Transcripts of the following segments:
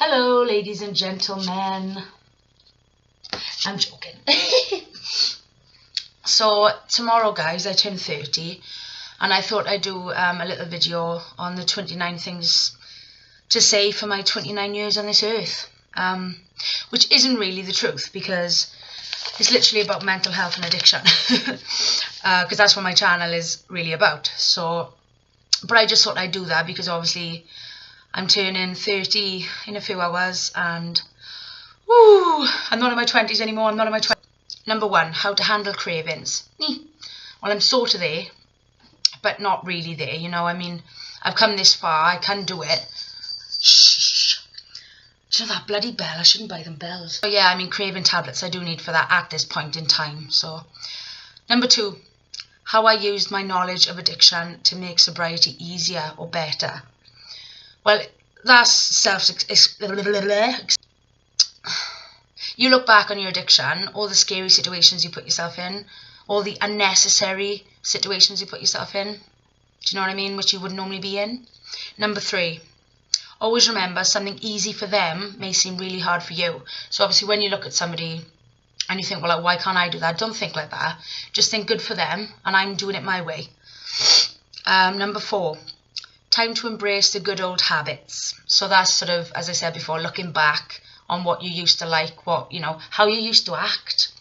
Hello, ladies and gentlemen. I'm joking. So tomorrow, guys, I turn 30, and I thought I'd do a little video on the 29 things to say for my 29 years on this earth, which isn't really the truth, because it's literally about mental health and addiction, because that's what my channel is really about. So, but I just thought I'd do that because obviously I'm turning 30 in a few hours, and woo, I'm not in my 20s anymore. I'm not in my 20s. Number one, how to handle cravings. Well, I'm sort of there, but not really there, you know. I mean, I've come this far. I can do it. Shh. Do you know that bloody bell? I shouldn't buy them bells. So yeah, I mean, craving tablets I do need for that at this point in time. So, number two, how I used my knowledge of addiction to make sobriety easier or better. Well, that's you look back on your addiction, all the scary situations you put yourself in, all the unnecessary situations you put yourself in. Do you know what I mean? Which you would normally be in. Number three, always remember something easy for them may seem really hard for you. So obviously when you look at somebody and you think, well, like, why can't I do that? Don't think like that. Just think good for them, and I'm doing it my way. Number four, time to embrace the good old habits. So that's sort of, as I said before, looking back on what you used to like, what, you know, how you used to act.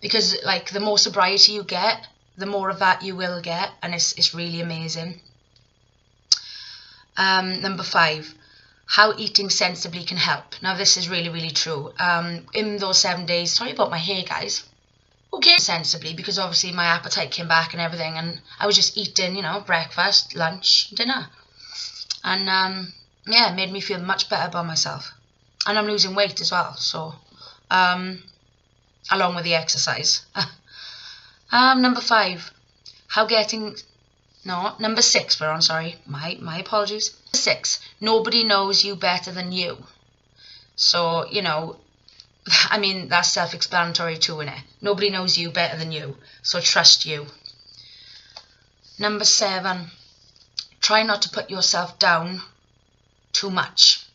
Because like the more sobriety you get, the more of that you will get, and it's really amazing. Number five, how eating sensibly can help. Now this is really, really true. In those 7 days, sorry about my hair, guys. Okay, sensibly, because obviously my appetite came back and everything, and I was just eating, you know, breakfast, lunch, dinner, and yeah, it made me feel much better about myself, and I'm losing weight as well. So, along with the exercise. Number five, number six. We're on. Sorry, my apologies. 6, nobody knows you better than you. So you know. I mean, that's self-explanatory too, innit? Nobody knows you better than you, so trust you. Number 7, try not to put yourself down too much.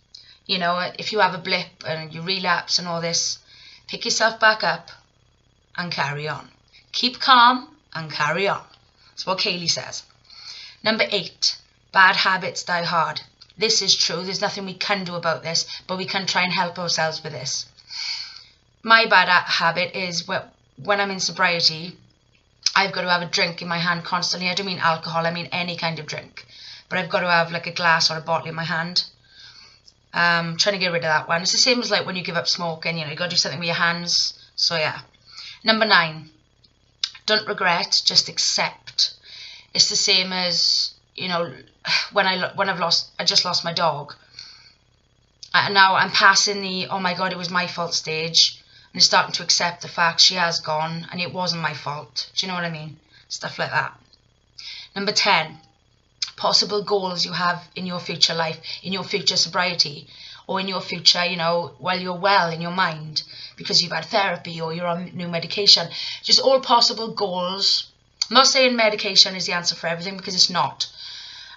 You know, if you have a blip and you relapse and all this, pick yourself back up and carry on. Keep calm and carry on. That's what Kaylee says. Number 8, bad habits die hard. This is true. There's nothing we can do about this, but we can try and help ourselves with this. My bad habit is when I'm in sobriety, I've got to have a drink in my hand constantly. I don't mean alcohol, I mean any kind of drink. But I've got to have like a glass or a bottle in my hand. Trying to get rid of that one. It's the same as like when you give up smoking, you know, you got to do something with your hands. So yeah. Number 9, don't regret, just accept. It's the same as, you know, when I just lost my dog. And now I'm passing the, oh my God, it was my fault stage. And starting to accept the fact she has gone and it wasn't my fault. Do you know what I mean? Stuff like that. Number 10, possible goals you have in your future life, in your future sobriety, or in your future, you know, while you're well in your mind, because you've had therapy or you're on new medication. Just all possible goals. I'm not saying medication is the answer for everything, because it's not.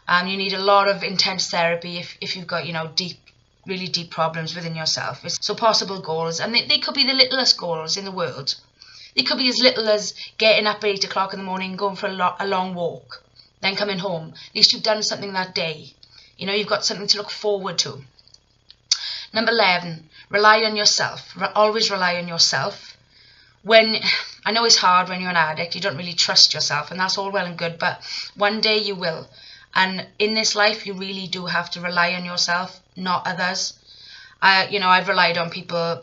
You need a lot of intense therapy if you've got, you know, really deep problems within yourself. So possible goals, and they could be the littlest goals in the world. They could be as little as getting up at 8 o'clock in the morning, going for a long walk, then coming home. At least you've done something that day. You know, you've got something to look forward to. Number 11, rely on yourself. Always rely on yourself. I know it's hard when you're an addict, you don't really trust yourself, and that's all well and good, but one day you will. And in this life, you really do have to rely on yourself, not others. You know, I've relied on people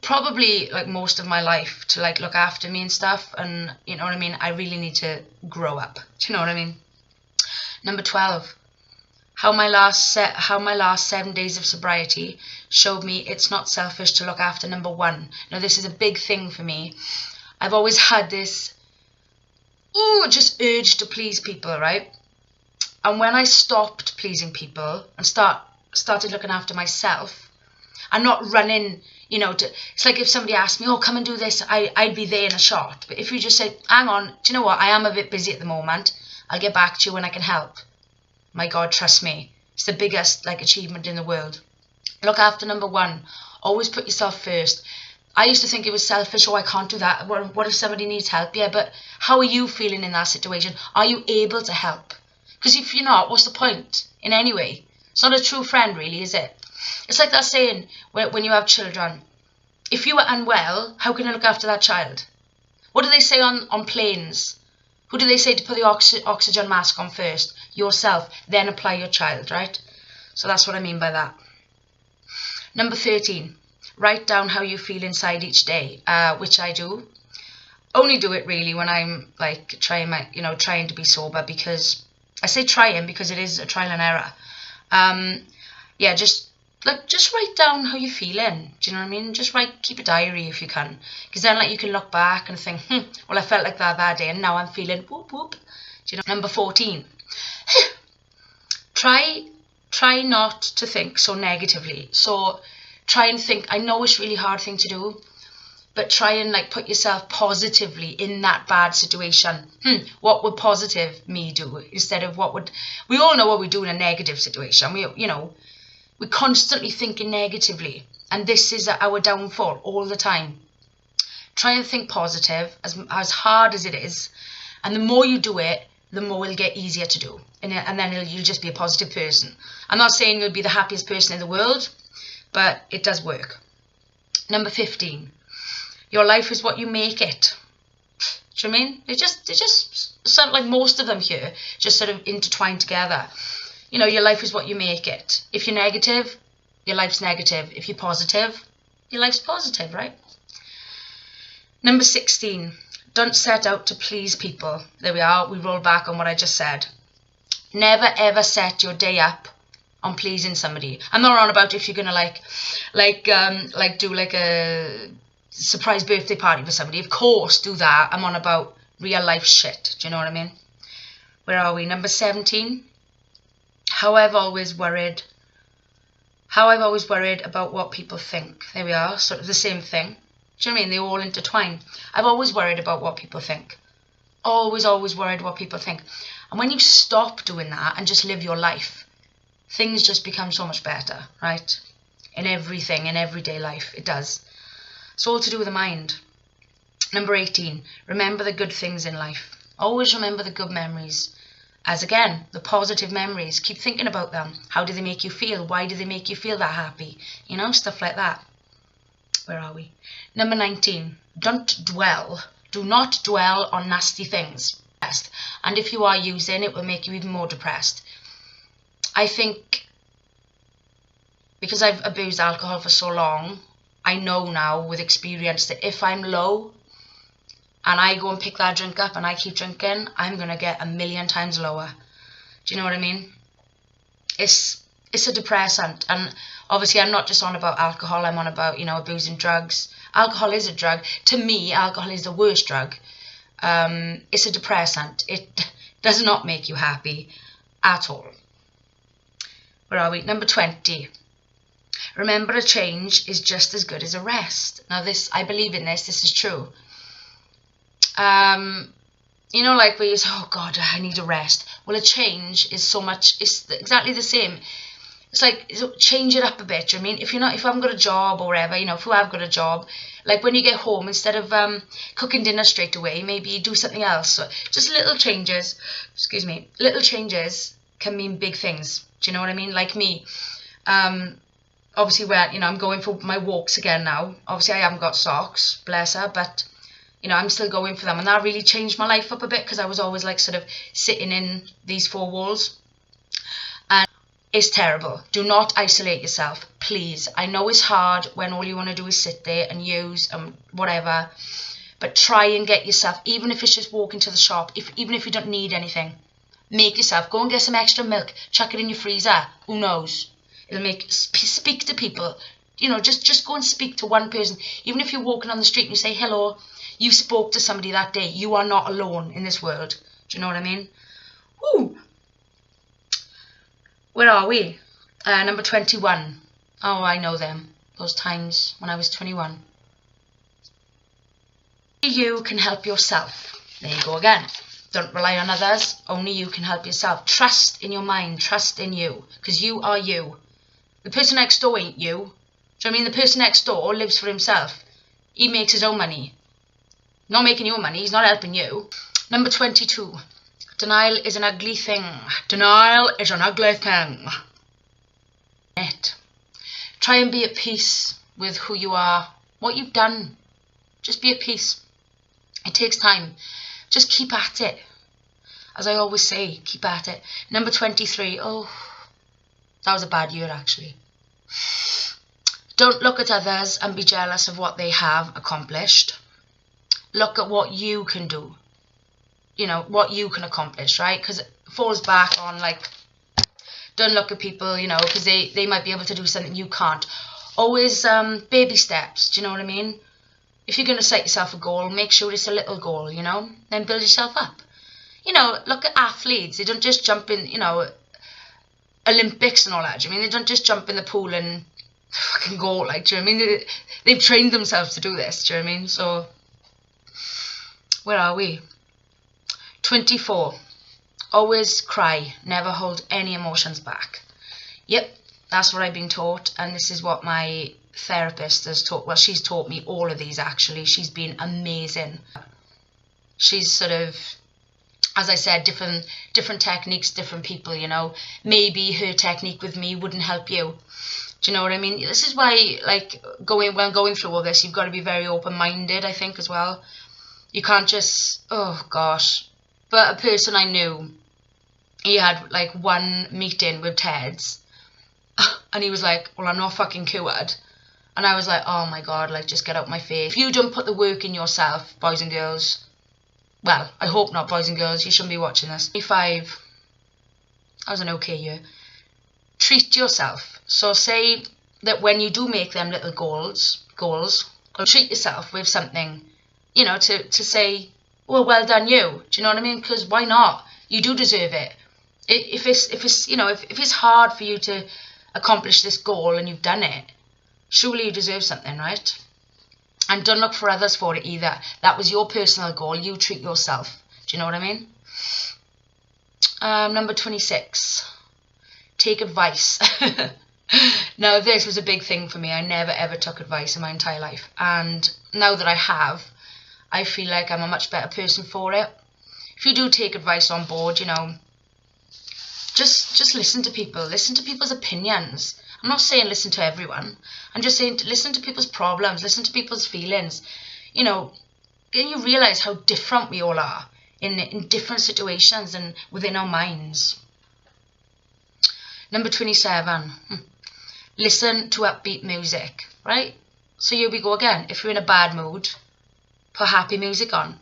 probably like most of my life to like look after me and stuff. And you know what I mean? I really need to grow up. Do you know what I mean? Number 12, how my last 7 days of sobriety showed me it's not selfish to look after number 1. Now, this is a big thing for me. I've always had this, just urge to please people, right? And when I stopped pleasing people and started looking after myself and not running, you know, it's like if somebody asked me, oh, come and do this, I'd be there in a shot. But if you just say, hang on, do you know what? I am a bit busy at the moment. I'll get back to you when I can help. My God, trust me. It's the biggest, like, achievement in the world. Look after number one. Always put yourself first. I used to think it was selfish. Oh, I can't do that. What if somebody needs help? Yeah, but how are you feeling in that situation? Are you able to help? Because if you're not, what's the point in any way? It's not a true friend, really, is it? It's like that saying when you have children. If you are unwell, how can you look after that child? What do they say on planes? Who do they say to put the oxygen mask on first? Yourself, then apply your child, right? So that's what I mean by that. Number 13, write down how you feel inside each day, which I do. Only do it really when I'm like trying to be sober, because I say trying because it is a trial and error. Yeah, just write down how you're feeling. Do you know what I mean? Just keep a diary if you can, because then like you can look back and think, well, I felt like that day, and now I'm feeling whoop whoop. Do you know? Number 14, try not to think so negatively. So try and think. I know it's a really hard thing to do, but try and like put yourself positively in that bad situation. What would positive me do instead of we all know what we do in a negative situation. We're constantly thinking negatively, and this is our downfall all the time. Try and think positive, as hard as it is, and the more you do it, the more it'll get easier to do, and then you'll just be a positive person. I'm not saying you'll be the happiest person in the world, but it does work. Number 15, your life is what you make it. Do you know what I mean? They just sound like most of them here, just sort of intertwined together. Your life is what you make it. If you're negative, your life's negative. If you're positive, your life's positive, right? Number 16, don't set out to please people. There we are. We roll back on what I just said. Never ever set your day up on pleasing somebody. I'm not on about if you're gonna do like a surprise birthday party for somebody. Of course, do that. I'm on about real life shit. Do you know what I mean? Where are we? Number 17. How I've always worried about what people think. There we are, sort of the same thing. Do you know what I mean? They all intertwine. I've always worried about what people think. Always worried what people think. And when you stop doing that and just live your life, things just become so much better, right? In everything, in everyday life, it does. It's all to do with the mind. Number 18, remember the good things in life. Always remember the good memories. As again, the positive memories. Keep thinking about them. How do they make you feel? Why do they make you feel that happy? Stuff like that. Where are we? Number 19, do not dwell on nasty things. And if you are using, it will make you even more depressed. I think because I've abused alcohol for so long, I know now with experience that if I'm low and I go and pick that drink up and I keep drinking, I'm going to get 1,000,000 times lower. Do you know what I mean? It's a depressant. And obviously I'm not just on about alcohol, I'm on about, abusing drugs. Alcohol is a drug. To me, alcohol is the worst drug. It's a depressant. It does not make you happy at all. Where are we? Number 20. Remember, a change is just as good as a rest. Now this, I believe in this is true. Like where you say, oh God, I need a rest. Well, a change is it's exactly the same. It's like, change it up a bit. I mean, if I haven't got a job or whatever, if you have got a job, like when you get home, instead of cooking dinner straight away, maybe you do something else. So just little changes, little changes can mean big things. Do you know what I mean? Like me, obviously where, I'm going for my walks again now. Obviously I haven't got socks, bless her, but I'm still going for them. And that really changed my life up a bit, because I was always like sort of sitting in these four walls. And it's terrible. Do not isolate yourself, please. I know it's hard when all you want to do is sit there and use and whatever. But try and get yourself, even if it's just walking to the shop, even if you don't need anything, make yourself, go and get some extra milk, chuck it in your freezer. Who knows? It'll speak to people. Just go and speak to one person. Even if you're walking on the street and you say hello, you spoke to somebody that day. You are not alone in this world. Do you know what I mean? Woo! Where are we? Number 21. Oh, I know them. Those times when I was 21. You can help yourself. There you go again. Don't rely on others. Only you can help yourself. Trust in your mind. Trust in you. Because you are you. The person next door ain't you. Do you know what I mean? The person next door lives for himself. He makes his own money. Not making your money, he's not helping you. Number 22. Denial is an ugly thing. Denial is an ugly thing. Try and be at peace with who you are, what you've done. Just be at peace. It takes time. Just keep at it. As I always say, keep at it. Number 23. Oh, that was a bad year actually. Don't look at others and be jealous of what they have accomplished. Look at what you can do. You know, what you can accomplish, right? Because it falls back on, like, don't look at people, you know, because they might be able to do something you can't. Always baby steps, do you know what I mean? If you're going to set yourself a goal, make sure it's a little goal, you know? Then build yourself up. You know, look at athletes. They don't just jump in, you know, Olympics and all that. Do you know what I mean? They don't just jump in the pool and fucking go, like, do you know what I mean? They've trained themselves to do this, do you know what I mean? So, where are we? 24. Always cry. Never hold any emotions back. Yep, that's what I've been taught, and this is what my therapist has taught. Well, she's taught me all of these, actually. She's been amazing. She's sort of, as I said, different techniques, different people, you know. Maybe her technique with me wouldn't help you. Do you know what I mean? This is why, like, when going through all this, you've got to be very open-minded, I think, as well. You can't just, oh, gosh. But a person I knew, he had, like, one meeting with Ted's, and he was like, well, I'm not fucking cured. And I was like, oh, my God, like, just get out my face. If you don't put the work in yourself, boys and girls, well, I hope not, boys and girls, you shouldn't be watching this. 25, that was an okay year. Treat yourself. So say that when you do make them little goals, treat yourself with something, you know, to say, well done you. Do you know what I mean? Because why not? You do deserve it. If it's you know, if it's hard for you to accomplish this goal and you've done it, surely you deserve something, right? And don't look for others for it either. That was your personal goal. You treat yourself. Do you know what I mean? Number 26. Take advice. Now, this was a big thing for me. I never ever took advice in my entire life. And now that I have, I feel like I'm a much better person for it. If you do take advice on board, you know, just listen to people. Listen to people's opinions. I'm not saying listen to everyone. I'm just saying listen to people's problems. Listen to people's feelings. You know, can you realise how different we all are in different situations and within our minds? Number 27. Listen to upbeat music, right? So here we go again. If you're in a bad mood, put happy music on.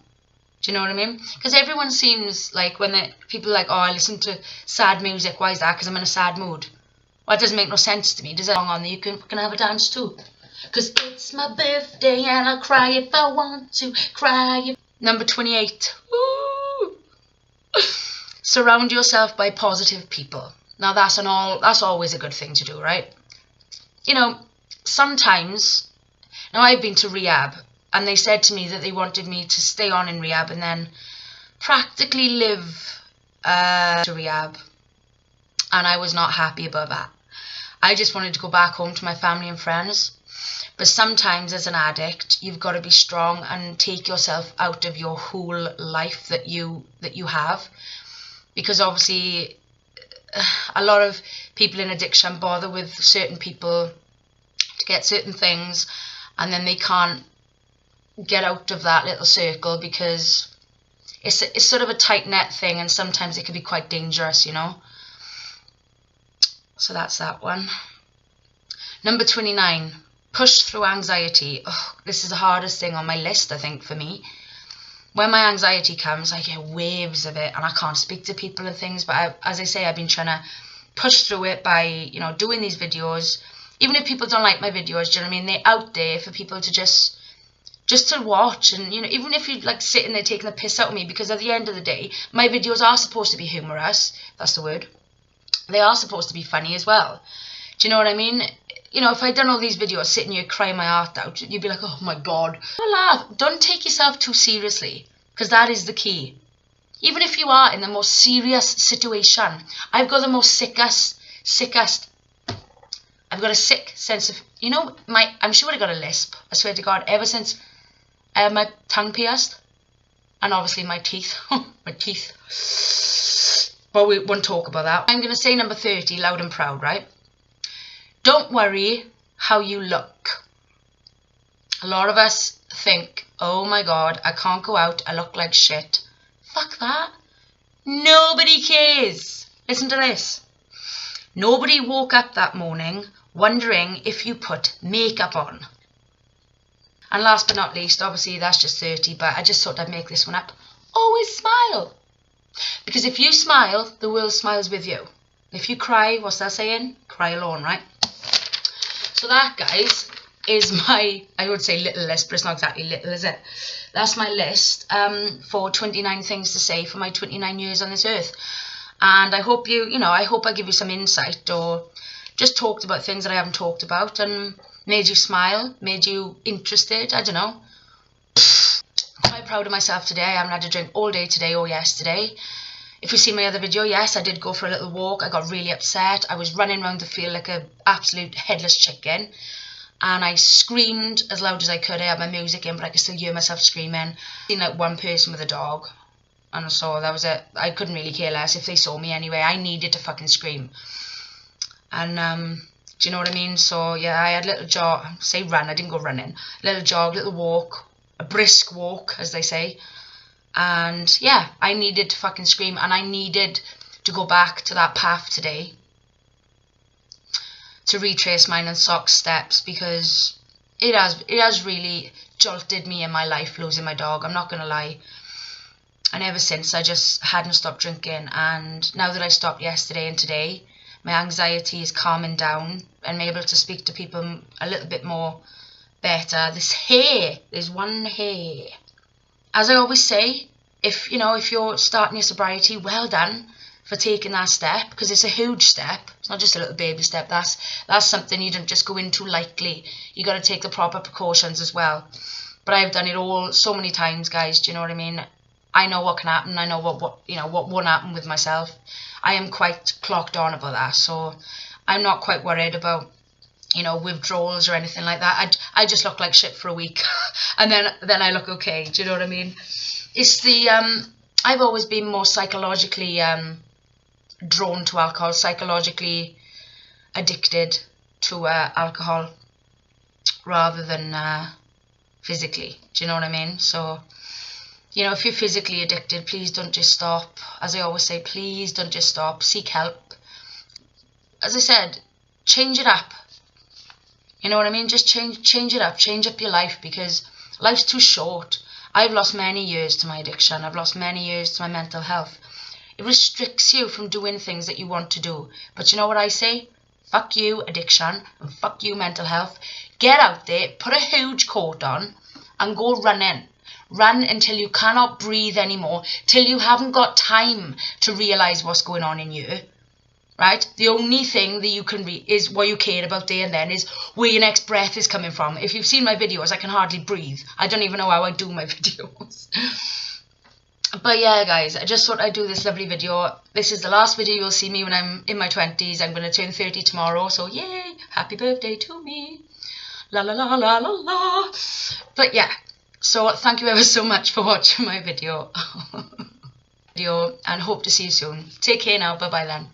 Do you know what I mean? Because everyone seems like when people are like, oh, I listen to sad music. Why is that? Because I'm in a sad mood. Well, it doesn't make no sense to me. There's a song on there you can have a dance to. Because it's my birthday and I'll cry if I want to cry. Number 28. Woo! Surround yourself by positive people. Now that's always a good thing to do, right? You know, sometimes, now I've been to rehab, and they said to me that they wanted me to stay on in rehab and then practically live to rehab. And I was not happy about that. I just wanted to go back home to my family and friends. But sometimes as an addict, you've got to be strong and take yourself out of your whole life that you have. Because obviously a lot of people in addiction bother with certain people to get certain things, and then they can't get out of that little circle because it's sort of a tight net thing, and sometimes it can be quite dangerous, you know. So that's that one. Number 29. Push through anxiety. Oh, this is the hardest thing on my list, I think, for me. When my anxiety comes, I get waves of it and I can't speak to people and things. But as I say, I've been trying to push through it by, you know, doing these videos. Even if people don't like my videos, do you know what I mean? They're out there for people to just to watch. And, you know, even if you're like sitting there taking the piss out of me, because at the end of the day, my videos are supposed to be humorous. That's the word. They are supposed to be funny as well. Do you know what I mean? You know, if I'd done all these videos sitting here crying my heart out, you'd be like, oh my God. Don't laugh. Don't take yourself too seriously, because that is the key. Even if you are in the most serious situation, I've got the most sickest. I've got a sick sense of, you know, I'm sure I got a lisp. I swear to God, ever since I had my tongue pierced. And obviously my teeth. My teeth. But we won't talk about that. I'm going to say number 30, loud and proud, right? Don't worry how you look. A lot of us think, oh my God, I can't go out, I look like shit. Fuck that. Nobody cares. Listen to this. Nobody woke up that morning wondering if you put makeup on. And last but not least, obviously that's just 30, but I just thought I'd make this one up. Always smile. Because if you smile, the world smiles with you. If you cry, what's that saying? Cry alone, right? So that, guys, is my, I would say little list, but it's not exactly little, is it? That's my list for 29 things to say for my 29 years on this earth. And I hope I hope I give you some insight or just talked about things that I haven't talked about and made you smile, made you interested, I don't know. I'm quite proud of myself today. I haven't had a drink all day today or yesterday. If you see my other video, yes, I did go for a little walk. I got really upset. I was running around the field like an absolute headless chicken. And I screamed as loud as I could. I had my music in, but I could still hear myself screaming. I seen like one person with a dog. And so that was it. I couldn't really care less if they saw me anyway. I needed to fucking scream. And, do you know what I mean? So, yeah, I had a little jog. Say run, I didn't go running. Little jog, little walk. A brisk walk, as they say. And, yeah, I needed to fucking scream. And I needed to go back to that path today. To retrace mine and Sock's steps. Because it has really jolted me in my life, losing my dog. I'm not going to lie. And ever since, I just hadn't stopped drinking. And now that I stopped yesterday and today, my anxiety is calming down. And I'm able to speak to people a little bit more better. This hair, there's one hair. As I always say, if you're starting your sobriety, well done for taking that step. Because it's a huge step. It's not just a little baby step. That's something you don't just go into lightly. You got to take the proper precautions as well. But I've done it all so many times, guys. Do you know what I mean? I know what can happen. I know what won't happen with myself. I am quite clocked on about that, so I'm not quite worried about withdrawals or anything like that. I just look like shit for a week, and then I look okay. Do you know what I mean? It's the I've always been more psychologically drawn to alcohol, psychologically addicted to alcohol rather than physically. Do you know what I mean? So. If you're physically addicted, please don't just stop. As I always say, please don't just stop. Seek help. As I said, change it up. You know what I mean? Just change it up. Change up your life because life's too short. I've lost many years to my addiction. I've lost many years to my mental health. It restricts you from doing things that you want to do. But you know what I say? Fuck you, addiction, and fuck you, mental health. Get out there, put a huge coat on, and go running. Run until you cannot breathe anymore, till you haven't got time to realise what's going on in you, right? The only thing that you can is what you care about there and then is where your next breath is coming from. If you've seen my videos, I can hardly breathe. I don't even know how I do my videos. But yeah, guys, I just thought I'd do this lovely video. This is the last video you'll see me when I'm in my 20s. I'm going to turn 30 tomorrow, so yay, happy birthday to me. La la la la la la. But yeah. So thank you ever so much for watching my video and hope to see you soon. Take care now. Bye bye then.